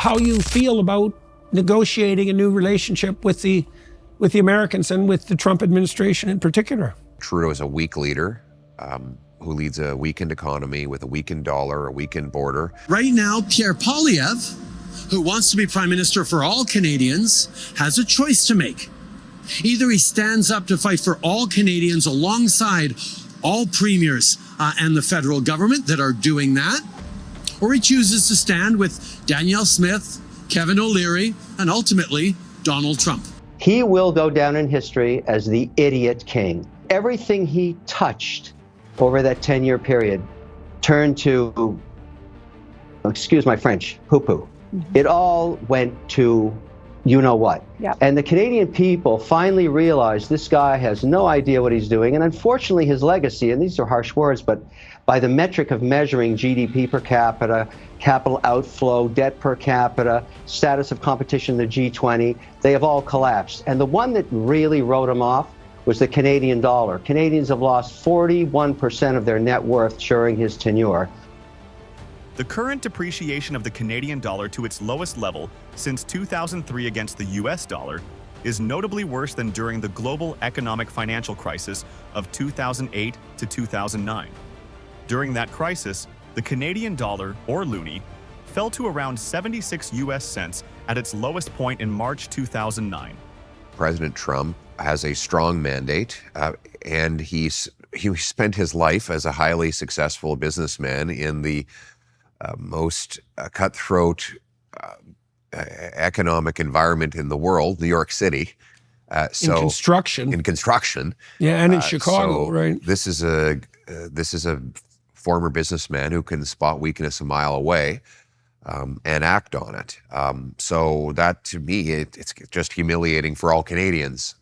how you feel about negotiating a new relationship with the Americans and with the Trump administration in particular. Trudeau is a weak leader who leads a weakened economy with a weakened dollar, a weakened border. Right now, Pierre Poilievre, who wants to be Prime Minister for all Canadians, has a choice to make. Either he stands up to fight for all Canadians alongside all premiers and the federal government that are doing that, or he chooses to stand with Danielle Smith, Kevin O'Leary, and ultimately Donald Trump. He will go down in history as the idiot king. Everything he touched over that 10-year period turned to, excuse my French, poo-poo. It all went to you know what. Yep. And the Canadian people finally realized this guy has no idea what he's doing. And unfortunately, his legacy, and these are harsh words, but by the metric of measuring GDP per capita, capital outflow, debt per capita, status of competition in the G20, they have all collapsed. And the one that really wrote him off was the Canadian dollar. Canadians have lost 41% of their net worth during his tenure. The current depreciation of the Canadian dollar to its lowest level since 2003 against the US dollar is notably worse than during the global economic financial crisis of 2008 to 2009. During that crisis, the Canadian dollar, or loonie, fell to around 76 US cents at its lowest point in March 2009. President Trump has a strong mandate, and he spent his life as a highly successful businessman in the most cutthroat economic environment in the world, New York City. In construction. In construction. Yeah, and in Chicago, so right? This is a former businessman who can spot weakness a mile away and act on it. So that, to me, it's just humiliating for all Canadians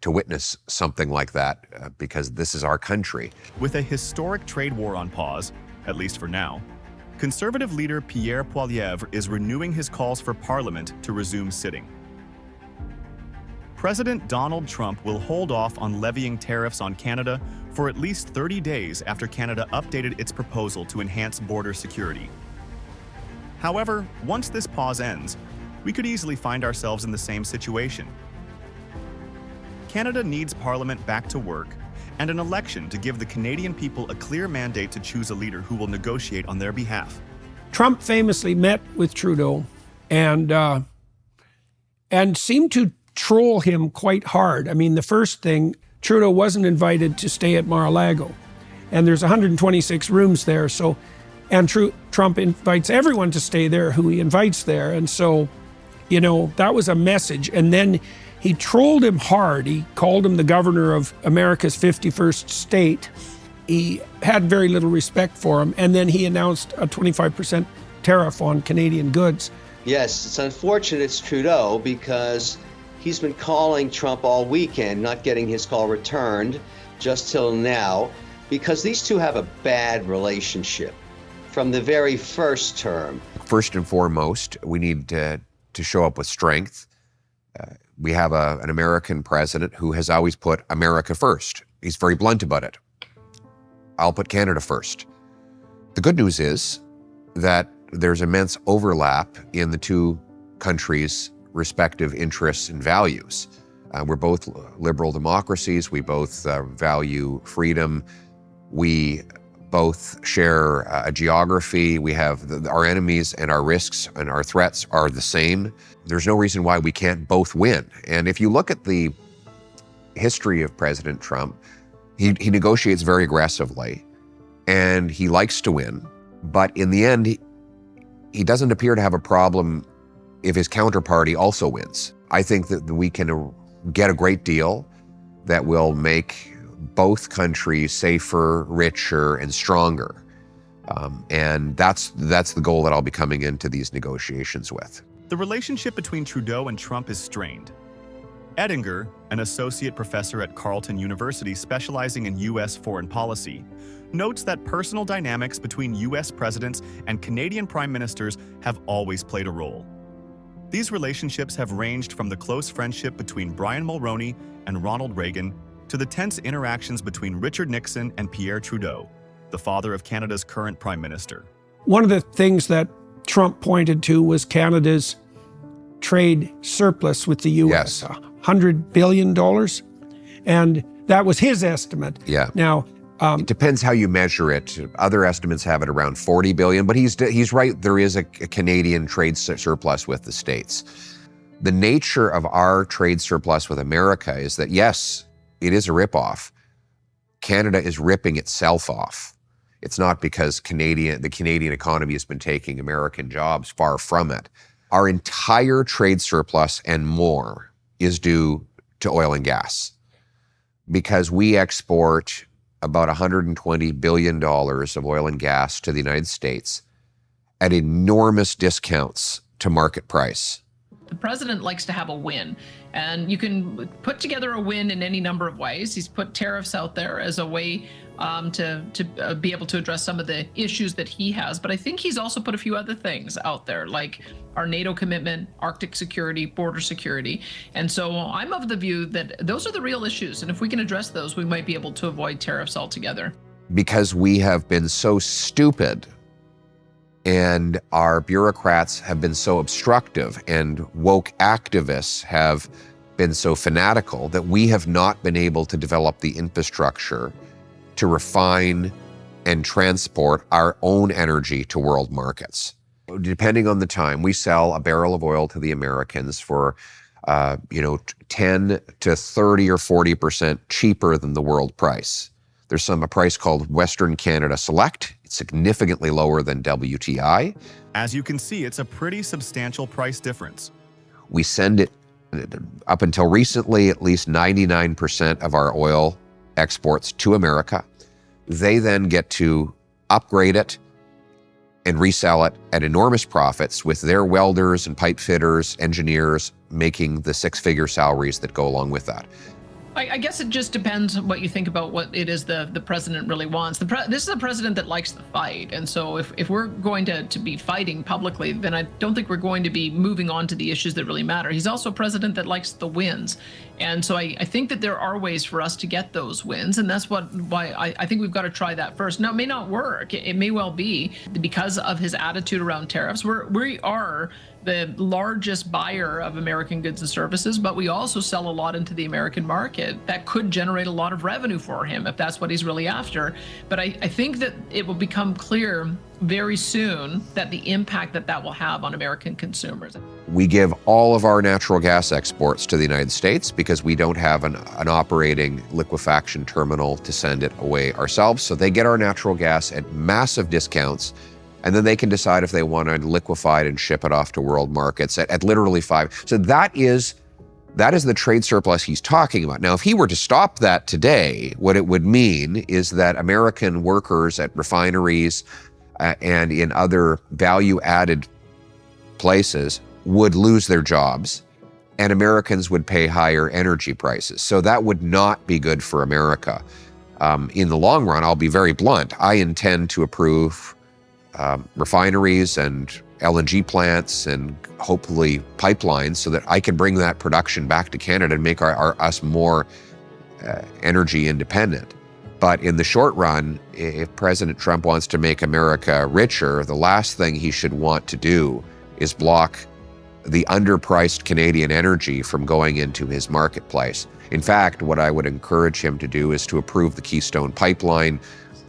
to witness something like that because this is our country. With a historic trade war on pause, at least for now, Conservative leader Pierre Poilievre is renewing his calls for Parliament to resume sitting. President Donald Trump will hold off on levying tariffs on Canada for at least 30 days after Canada updated its proposal to enhance border security. However, once this pause ends, we could easily find ourselves in the same situation. Canada needs Parliament back to work and an election to give the Canadian people a clear mandate to choose a leader who will negotiate on their behalf. Trump famously met with Trudeau and seemed to troll him quite hard. I mean, the first thing, Trudeau wasn't invited to stay at Mar-a-Lago, and there's 126 rooms there. So, and Trump invites everyone to stay there who he invites there. And so, you know, that was a message. And then he trolled him hard. He called him the governor of America's 51st state. He had very little respect for him. And then he announced a 25% tariff on Canadian goods. Yes, it's unfortunate it's Trudeau because he's been calling Trump all weekend, not getting his call returned just till now, because these two have a bad relationship from the very first term. First and foremost, we need to show up with strength. We have an American president who has always put America first. He's very blunt about it. I'll put Canada first. The good news is that there's immense overlap in the two countries' respective interests and values. We're both liberal democracies. We both value freedom. We both share a geography. We have our enemies and our risks and our threats are the same. There's no reason why we can't both win. And if you look at the history of President Trump, he negotiates very aggressively and he likes to win. But in the end, he doesn't appear to have a problem if his counterparty also wins. I think that we can get a great deal that will make both countries safer, richer, and stronger. And that's the goal that I'll be coming into these negotiations with. The relationship between Trudeau and Trump is strained. Ettinger, an associate professor at Carleton University specializing in U.S. foreign policy, notes that personal dynamics between U.S. presidents and Canadian prime ministers have always played a role. These relationships have ranged from the close friendship between Brian Mulroney and Ronald Reagan to the tense interactions between Richard Nixon and Pierre Trudeau, the father of Canada's current prime minister. One of the things that Trump pointed to was Canada's trade surplus with the U.S., Yes. $100 billion. And that was his estimate. Yeah. Now, It depends how you measure it. Other estimates have it around 40 billion, but he's right. There is a Canadian trade surplus with the States. The nature of our trade surplus with America is that, yes, it is a ripoff. Canada is ripping itself off. It's not because the Canadian economy has been taking American jobs, far from it. Our entire trade surplus and more is due to oil and gas, because we export about $120 billion of oil and gas to the United States at enormous discounts to market price. The president likes to have a win, and you can put together a win in any number of ways. He's put tariffs out there as a way to be able to address some of the issues that he has. But I think he's also put a few other things out there, like our NATO commitment, Arctic security, border security. And so I'm of the view that those are the real issues. And if we can address those, we might be able to avoid tariffs altogether. Because we have been so stupid, and our bureaucrats have been so obstructive, and woke activists have been so fanatical, that we have not been able to develop the infrastructure to refine and transport our own energy to world markets. Depending on the time, we sell a barrel of oil to the Americans for 10 to 30 or 40% cheaper than the world price. There's a price called Western Canada Select. It's significantly lower than WTI. As you can see, it's a pretty substantial price difference. We send it, up until recently, at least 99% of our oil exports to America. They then get to upgrade it and resell it at enormous profits, with their welders and pipe fitters, engineers making the six-figure salaries that go along with that. I guess it just depends what you think about what it is the president really wants. This is a president that likes the fight. And so if we're going to be fighting publicly, then I don't think we're going to be moving on to the issues that really matter. He's also a president that likes the wins. And so I think that there are ways for us to get those wins. And that's why I think we've got to try that first. Now, it may not work. It may well be because of his attitude around tariffs. We are the largest buyer of American goods and services, but we also sell a lot into the American market. That could generate a lot of revenue for him if that's what he's really after. But I think that it will become clear very soon that the impact that will have on American consumers. We give all of our natural gas exports to the United States because we don't have an operating liquefaction terminal to send it away ourselves. So they get our natural gas at massive discounts, and then they can decide if they want to liquefy it and ship it off to world markets at literally $5. So that is the trade surplus he's talking about. Now, if he were to stop that today, what it would mean is that American workers at refineries and in other value-added places would lose their jobs, and Americans would pay higher energy prices. So that would not be good for America. In the long run, I'll be very blunt, I intend to approve refineries and LNG plants and hopefully pipelines so that I can bring that production back to Canada and make us more energy independent. But in the short run, if President Trump wants to make America richer, the last thing he should want to do is block the underpriced Canadian energy from going into his marketplace. In fact, what I would encourage him to do is to approve the Keystone Pipeline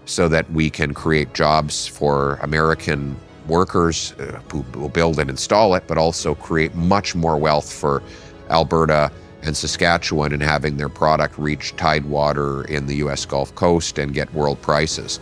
so that we can create jobs for American workers who will build and install it, but also create much more wealth for Alberta and Saskatchewan in having their product reach tidewater in the U.S. Gulf Coast and get world prices.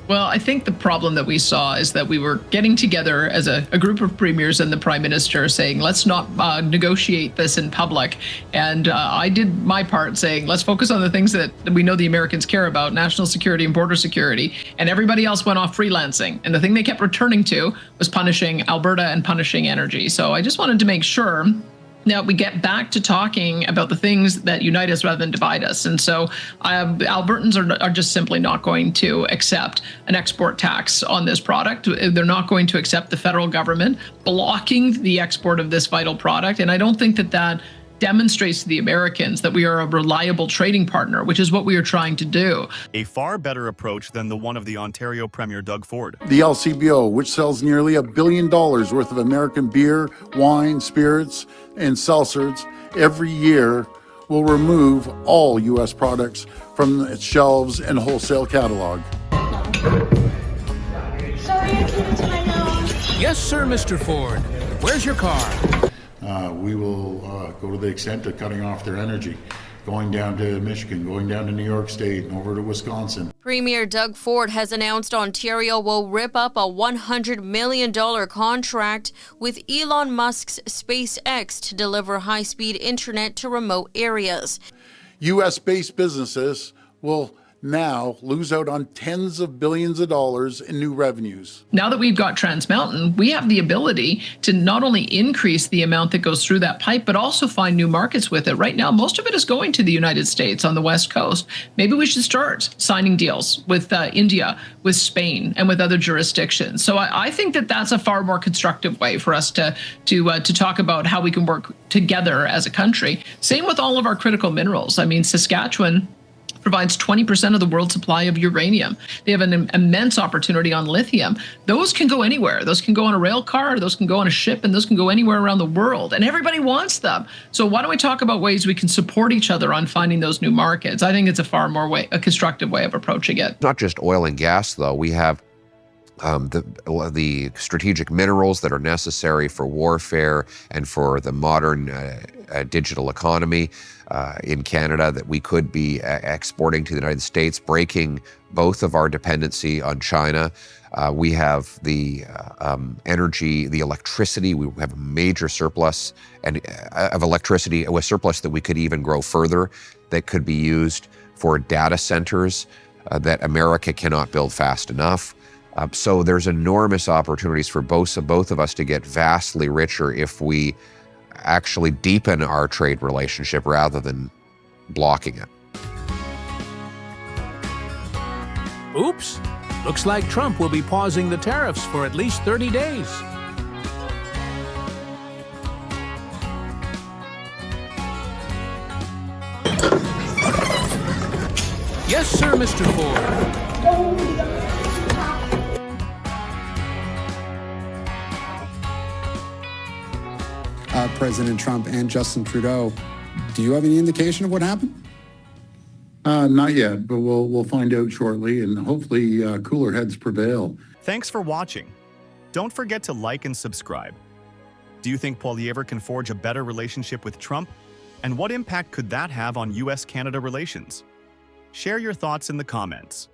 Well, I think the problem that we saw is that we were getting together as a group of premiers and the prime minister saying, let's not negotiate this in public. And I did my part saying, let's focus on the things that we know the Americans care about, national security and border security. And everybody else went off freelancing. And the thing they kept returning to was punishing Alberta and punishing energy. So I just wanted to make sure that we get back to talking about the things that unite us rather than divide us. And so Albertans are just simply not going to accept an export tax on this product. They're not going to accept the federal government blocking the export of this vital product. And I don't think that demonstrates to the Americans that we are a reliable trading partner, which is what we are trying to do. A far better approach than the one of the Ontario Premier Doug Ford. The LCBO, which sells nearly $1 billion worth of American beer, wine, spirits, and seltzers every year, will remove all U.S. products from its shelves and wholesale catalog. Sorry, I came to my nose. Yes, sir, Mr. Ford. Where's your car? We will go to the extent of cutting off their energy, going down to Michigan, going down to New York State, and over to Wisconsin. Premier Doug Ford has announced Ontario will rip up a $100 million contract with Elon Musk's SpaceX to deliver high-speed internet to remote areas. U.S.-based businesses will now lose out on tens of billions of dollars in new revenues. Now that we've got Trans Mountain, we have the ability to not only increase the amount that goes through that pipe, but also find new markets with it. Right now, most of it is going to the United States on the West Coast. Maybe we should start signing deals with India, with Spain, and with other jurisdictions. So I think that that's a far more constructive way for us to talk about how we can work together as a country. Same with all of our critical minerals. I mean, Saskatchewan provides 20% of the world's supply of uranium. They have an immense opportunity on lithium. Those can go anywhere. Those can go on a rail car, those can go on a ship, and those can go anywhere around the world. And everybody wants them. So why don't we talk about ways we can support each other on finding those new markets? I think it's a far more a constructive way of approaching it. Not just oil and gas, though. We have the strategic minerals that are necessary for warfare and for the modern digital economy in Canada that we could be exporting to the United States, breaking both of our dependency on China. We have the energy, the electricity. We have a major surplus of electricity, a surplus that we could even grow further, that could be used for data centers that America cannot build fast enough. So there's enormous opportunities for both of us to get vastly richer if we actually deepen our trade relationship rather than blocking it. Oops. Looks like Trump will be pausing the tariffs for at least 30 days. Yes, sir, Mr. Ford. President Trump and Justin Trudeau. Do you have any indication of what happened? Not yet, but we'll find out shortly, and hopefully cooler heads prevail. Thanks for watching. Don't forget to like and subscribe. Do you think Poilievre can forge a better relationship with Trump? And what impact could that have on US-Canada relations? Share your thoughts in the comments.